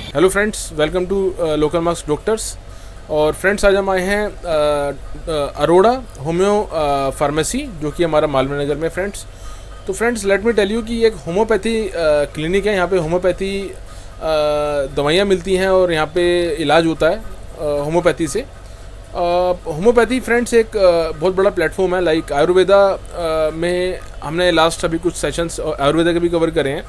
Hello friends, welcome to local marks doctors. और friends, आज हम आए हैं अरोड़ा होम्यो फार्मेसी, जो कि हमारा मालवीय नगर में फ्रेंड्स। तो friends, let me tell you कि एक होम्योपैथी क्लिनिक है। यहाँ पे होम्योपैथी दवाइयाँ मिलती हैं और यहाँ पे इलाज होता है होम्योपैथी से। होम्योपैथी फ्रेंड्स एक बहुत बड़ा प्लेटफॉर्म है। लाइक आयुर्वेदा में हमने लास्ट अभी कुछ सेशंस आयुर्वेदा के भी कवर करे हैं,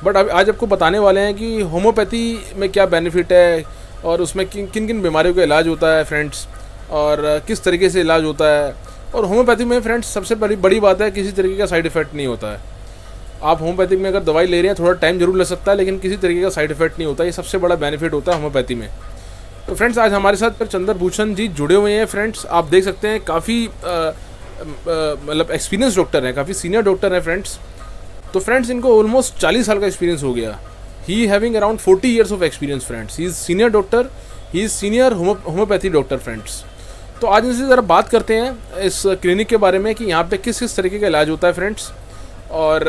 बट अब आज आपको बताने वाले हैं कि होम्योपैथी में क्या बेनिफिट है और उसमें किन किन बीमारियों का इलाज होता है फ्रेंड्स, और किस तरीके से इलाज होता है। और होम्योपैथी में फ्रेंड्स सबसे बड़ी बात है, किसी तरीके का साइड इफेक्ट नहीं होता है। आप होम्योपैथी में अगर दवाई ले रहे हैं, थोड़ा टाइम जरूर लग सकता है, लेकिन किसी तरीके का साइड इफेक्ट नहीं होता। ये सबसे बड़ा बेनिफिट होता है होम्योपैथी में। तो फ्रेंड्स, आज हमारे साथ चंद्र भूषण जी जुड़े हुए हैं फ्रेंड्स। आप देख सकते हैं काफ़ी मतलब एक्सपीरियंस डॉक्टर हैं, काफ़ी सीनियर डॉक्टर हैं फ्रेंड्स। तो फ्रेंड्स, इनको ऑलमोस्ट 40 साल का एक्सपीरियंस हो गया। ही having around 40 years of experience friends. He is senior doctor, he is senior homeopathy doctor friends. तो आज इनसे ज़रा बात करते हैं इस क्लिनिक के बारे में कि यहाँ पे किस किस तरीके का इलाज होता है फ्रेंड्स, और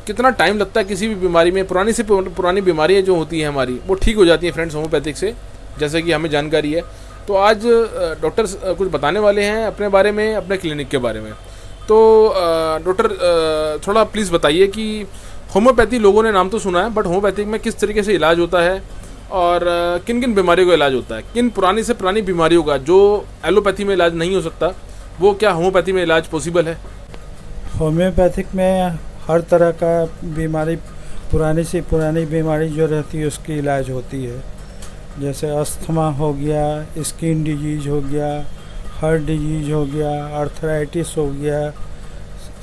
कितना टाइम लगता है किसी भी बीमारी में। पुरानी से पुरानी बीमारियाँ जो होती हैं हमारी, वो ठीक हो जाती हैं फ्रेंड्स होम्योपैथिक से, जैसे कि हमें जानकारी है। तो आज डॉक्टर कुछ बताने वाले हैं अपने बारे में, अपने क्लिनिक के बारे में। तो डॉक्टर, थोड़ा प्लीज़ बताइए कि होम्योपैथी लोगों ने नाम तो सुना है, बट होम्योपैथिक में किस तरीके से इलाज होता है और किन किन बीमारियों का इलाज होता है। किन पुरानी से पुरानी बीमारियों का जो एलोपैथी में इलाज नहीं हो सकता, वो क्या होम्योपैथी में इलाज पॉसिबल है? होम्योपैथिक में हर तरह का बीमारी, पुरानी से पुरानी बीमारी जो रहती है उसकी इलाज होती है। जैसे अस्थमा हो गया, स्किन डिजीज हो गया, हार्ट डिजीज हो गया, आर्थराइटिस हो गया।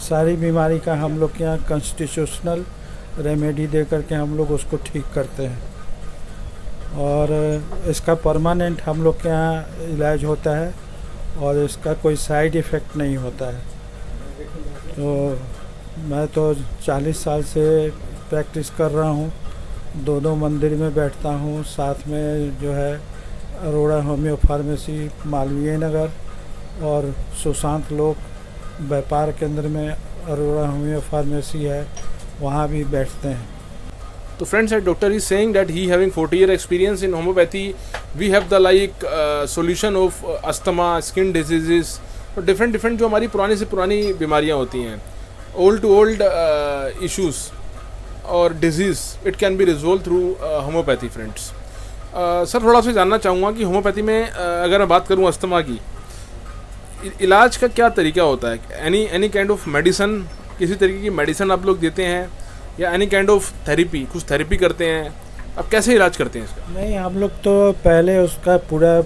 सारी बीमारी का हम लोग के यहाँ कॉन्स्टिट्यूशनल रेमेडी दे करके हम लोग उसको ठीक करते हैं, और इसका परमानेंट हम लोग के यहाँ इलाज होता है, और इसका कोई साइड इफ़ेक्ट नहीं होता है। तो मैं तो 40 साल से प्रैक्टिस कर रहा हूँ। दोनों मंदिर में बैठता हूँ, साथ में जो है अरोड़ा होम्यो फार्मेसी मालवीय नगर और सुशांत लोक व्यापार केंद्र में अरोड़ा होम्यो फार्मेसी है, वहाँ भी बैठते हैं। तो friends, doctor is saying that he having 40 year experience in homeopathy. We have the like solution of asthma, skin diseases, और डिफरेंट जो हमारी पुरानी से पुरानी बीमारियाँ होती हैं, ओल्ड टू ओल्ड इश्यूज और disease, it can be resolve through homeopathy friends. Sir, थोड़ा सा जानना चाहूँगा कि होम्योपैथी में अगर मैं बात करूँ अस्थमा की, इलाज का क्या तरीका होता है? एनी काइंड ऑफ मेडिसन, किसी तरीके की मेडिसन आप लोग देते हैं, या एनी काइंड ऑफ थेरेपी, कुछ थेरेपी करते हैं? आप कैसे इलाज करते हैं इसका? नहीं, हम लोग तो पहले उसका पूरा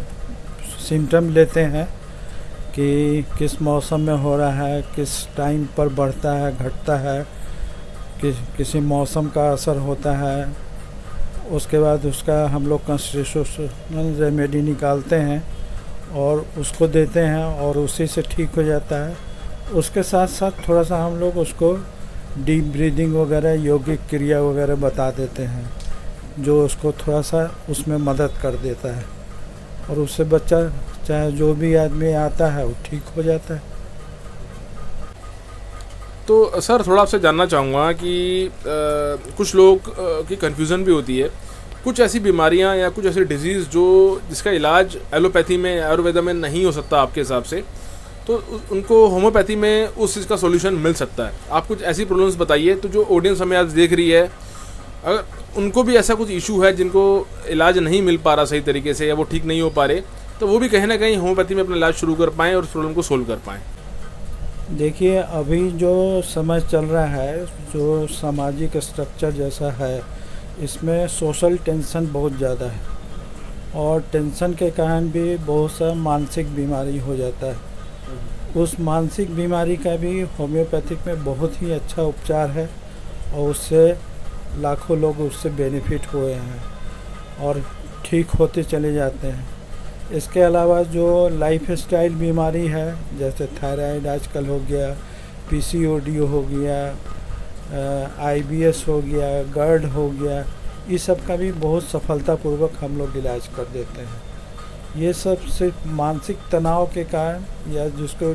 सिम्टम लेते हैं कि किस मौसम में हो रहा है, किस टाइम पर बढ़ता है, घटता है, किसी मौसम का असर होता है। उसके बाद उसका हम लोग कॉन्स्टिट्यूशनल रेमेडी निकालते हैं और उसको देते हैं, और उसी से ठीक हो जाता है। उसके साथ साथ थोड़ा सा हम लोग उसको डीप ब्रीदिंग वगैरह, योगिक क्रिया वगैरह बता देते हैं, जो उसको थोड़ा सा उसमें मदद कर देता है, और उससे बच्चा चाहे जो भी आदमी आता है वो ठीक हो जाता है। तो सर, थोड़ा आपसे जानना चाहूँगा कि कुछ लोग की कन्फ्यूज़न भी होती है। कुछ ऐसी बीमारियाँ या कुछ ऐसी डिजीज़ जिसका इलाज एलोपैथी में, आयुर्वेदा में नहीं हो सकता आपके हिसाब से, तो उनको होम्योपैथी में उस चीज़ का सॉल्यूशन मिल सकता है। आप कुछ ऐसी प्रॉब्लम्स बताइए, तो जो ऑडियंस हमें आज देख रही है, अगर उनको भी ऐसा कुछ इशू है जिनको इलाज नहीं मिल पा रहा सही तरीके से, या वो ठीक नहीं हो पा रहे, तो वो भी कहीं ना कहीं होम्योपैथी में अपना इलाज शुरू कर पाएँ और उस प्रॉब्लम को सोल्व कर पाएँ। देखिए, अभी जो समय चल रहा है, जो सामाजिक स्ट्रक्चर जैसा है, इसमें सोशल टेंशन बहुत ज़्यादा है, और टेंशन के कारण भी बहुत सा मानसिक बीमारी हो जाता है। उस मानसिक बीमारी का भी होम्योपैथिक में बहुत ही अच्छा उपचार है, और उससे लाखों लोग उससे बेनिफिट हुए हैं और ठीक होते चले जाते हैं। इसके अलावा जो लाइफ स्टाइल बीमारी है, जैसे थायराइड आजकल हो गया, पीसीओडी हो गया, आईबीएस हो गया, गर्ड हो गया, ये सब का भी बहुत सफलतापूर्वक हम लोग इलाज कर देते हैं। ये सब सिर्फ मानसिक तनाव के कारण, या जिसको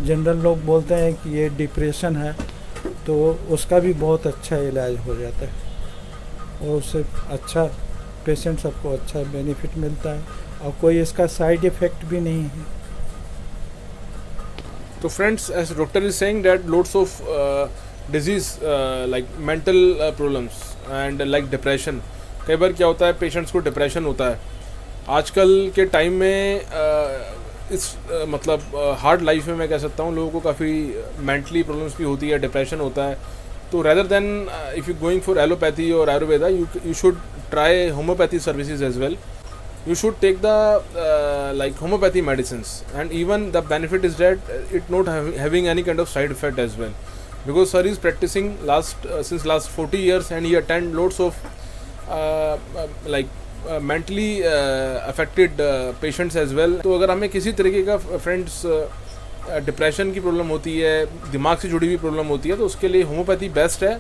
जनरल लोग बोलते हैं कि ये डिप्रेशन है, तो उसका भी बहुत अच्छा इलाज हो जाता है। वो उससे अच्छा पेशेंट सबको अच्छा बेनिफिट मिलता है और कोई इसका साइड इफ़ेक्ट भी नहीं है। तो friends, as doctor is saying that loads of disease like mental problems and like depression, कई बार क्या होता है पेशेंट्स को डिप्रेशन होता है आजकल के टाइम में। मतलब हार्ड लाइफ में मैं कह सकता हूँ लोगों को काफ़ी मेंटली प्रॉब्लम्स भी होती है, डिप्रेशन होता है। तो rather than if you going for allopathy और Ayurveda, you should try homeopathy services as well. You should take the like homeopathy medicines, and even the benefit is that it not having any kind of side effect as well, because sir is practicing since last 40 years and he attend lots of mentally affected patients as well. तो अगर हमें किसी तरीके का friends depression की problem होती है, दिमाग से जुड़ी हुई प्रॉब्लम होती है, तो उसके लिए होम्योपैथी बेस्ट है.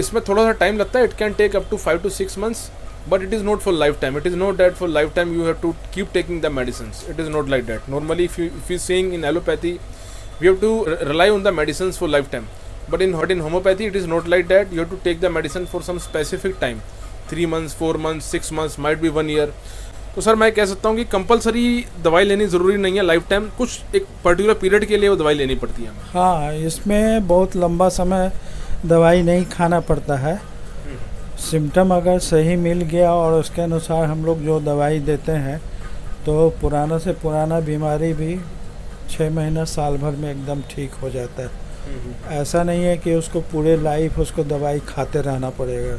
इसमें थोड़ा सा टाइम लगता है, it can take up to 5 to 6 months. But it is not for lifetime. It is not that for lifetime you have to keep taking the medicines. It is not like that. Normally, if you saying in allopathy, we have to rely on the medicines for lifetime. But in homeopathy, it is not like that. You have to take the medicine for some specific time, 3 months, 4 months, 6 months, might be 1 year. तो sir मैं कह सकता हूँ कि compulsory दवाई लेनी ज़रूरी नहीं है लाइफ टाइम, कुछ एक पर्टिकुलर पीरियड के लिए वो दवाई लेनी पड़ती है हमें. हाँ, इसमें बहुत लंबा समय दवाई नहीं खाना पड़ता है. सिम्टम अगर सही मिल गया और उसके अनुसार हम लोग जो दवाई देते हैं तो पुराना से पुराना बीमारी भी 6 महीना साल भर में एकदम ठीक हो जाता है. ऐसा नहीं है कि उसको पूरे लाइफ उसको दवाई खाते रहना पड़ेगा.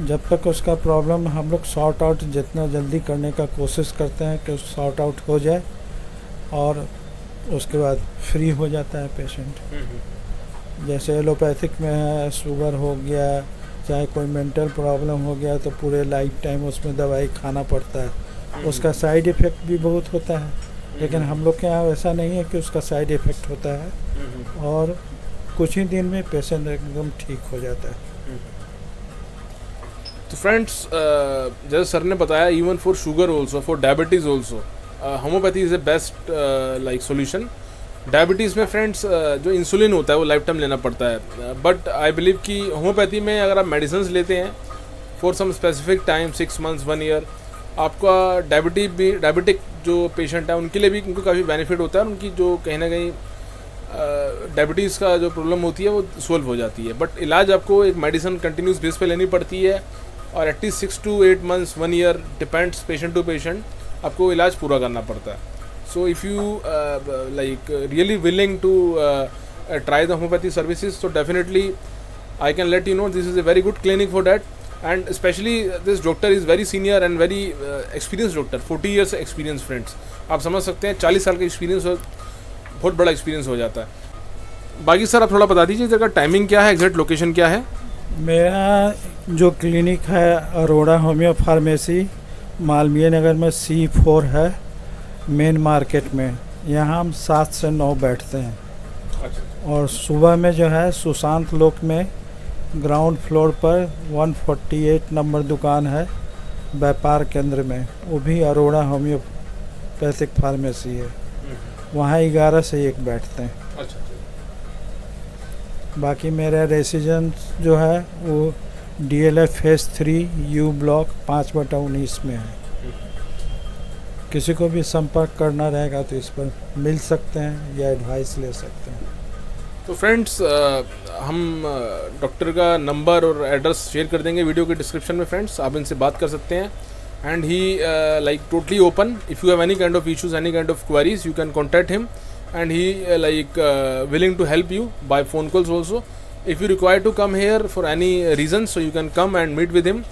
जब तक उसका प्रॉब्लम हम लोग सॉर्ट आउट जितना जल्दी करने का कोशिश करते हैं कि सॉर्ट आउट हो जाए और उसके बाद फ्री हो जाता है पेशेंट. जैसे एलोपैथिक में है, शुगर हो गया, चाहे कोई मेंटल प्रॉब्लम हो गया तो पूरे लाइफ टाइम उसमें दवाई खाना पड़ता है. उसका साइड इफ़ेक्ट भी बहुत होता है, लेकिन हम लोग के यहाँ वैसा नहीं है कि उसका साइड इफ़ेक्ट होता है और कुछ ही दिन में पेशेंट एकदम ठीक हो जाता है. तो फ्रेंड्स, जैसे सर ने बताया, even for sugar also, for diabetes also homeopathy is a best like solution. Diabetes में फ्रेंड्स जो इंसुलिन होता है वो लाइफ टाइम लेना पड़ता है. बट आई बिलीव कि होम्योपैथी में अगर आप मेडिसिन लेते हैं for some specific time, 6 months, 1 year, आपका डायबिटिक जो पेशेंट है उनके लिए भी उनको काफ़ी बेनिफिट होता है. उनकी जो कहीं ना कहीं डायबिटीज़ का जो प्रॉब्लम होती है वो सॉल्व हो जाती है. बट इलाज आपको एक मेडिसिन कंटिन्यूस बेस पे लेनी पड़ती है और at least 6 to 8 months, 1 year, depends patient to patient, आपको इलाज पूरा करना पड़ता है. So if you really willing to try the homeopathy services, so definitely I can let you know this is a very good clinic for that. And especially this doctor is very senior and very experienced doctor, 40 years experience friends. आप समझ सकते हैं 40 साल का experience बहुत बड़ा experience हो जाता है. बाकी सर आप थोड़ा बता दीजिए इसका टाइमिंग क्या है, एग्जैक्ट लोकेशन क्या है. मेरा जो क्लिनिक है अरोड़ा होम्यो फार्मेसी, मालवीय नगर में C4 है, मेन मार्केट में. यहाँ हम 7 से 9 बैठते हैं. अच्छा. और सुबह में जो है सुशांत लोक में ग्राउंड फ्लोर पर 148 नंबर दुकान है व्यापार केंद्र में, वो भी अरोड़ा होम्योपैथिक फार्मेसी है. वहाँ 11 से 1 बैठते हैं. अच्छा. बाकी मेरा रेसिडेंस जो है वो DLF Phase 3 U ब्लॉक 5/19 में है. किसी को भी संपर्क करना रहेगा तो इस पर मिल सकते हैं या एडवाइस ले सकते हैं. तो फ्रेंड्स, हम डॉक्टर का नंबर और एड्रेस शेयर कर देंगे वीडियो के डिस्क्रिप्शन में. फ्रेंड्स, आप इनसे बात कर सकते हैं. And he like totally open. If you have any kind of issues, any kind of queries, you can contact him and he like willing to help you by phone calls also. If you require to come here for any reason, so you can come and meet with him.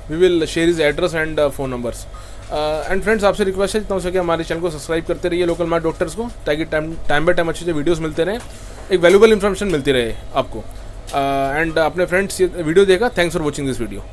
We will share his address and phone numbers. And friends, आपसे request है जितना हो सके हमारे channel को subscribe करते रहिए local mart doctors को, ताकि टाइम बाय टाइम अच्छे से वीडियोस मिलते रहें, एक वैल्यूबल इन्फॉर्मेशन मिलती रहे आपको. एंड अपने फ्रेंड्स ये वीडियो देखा, thanks for watching this video.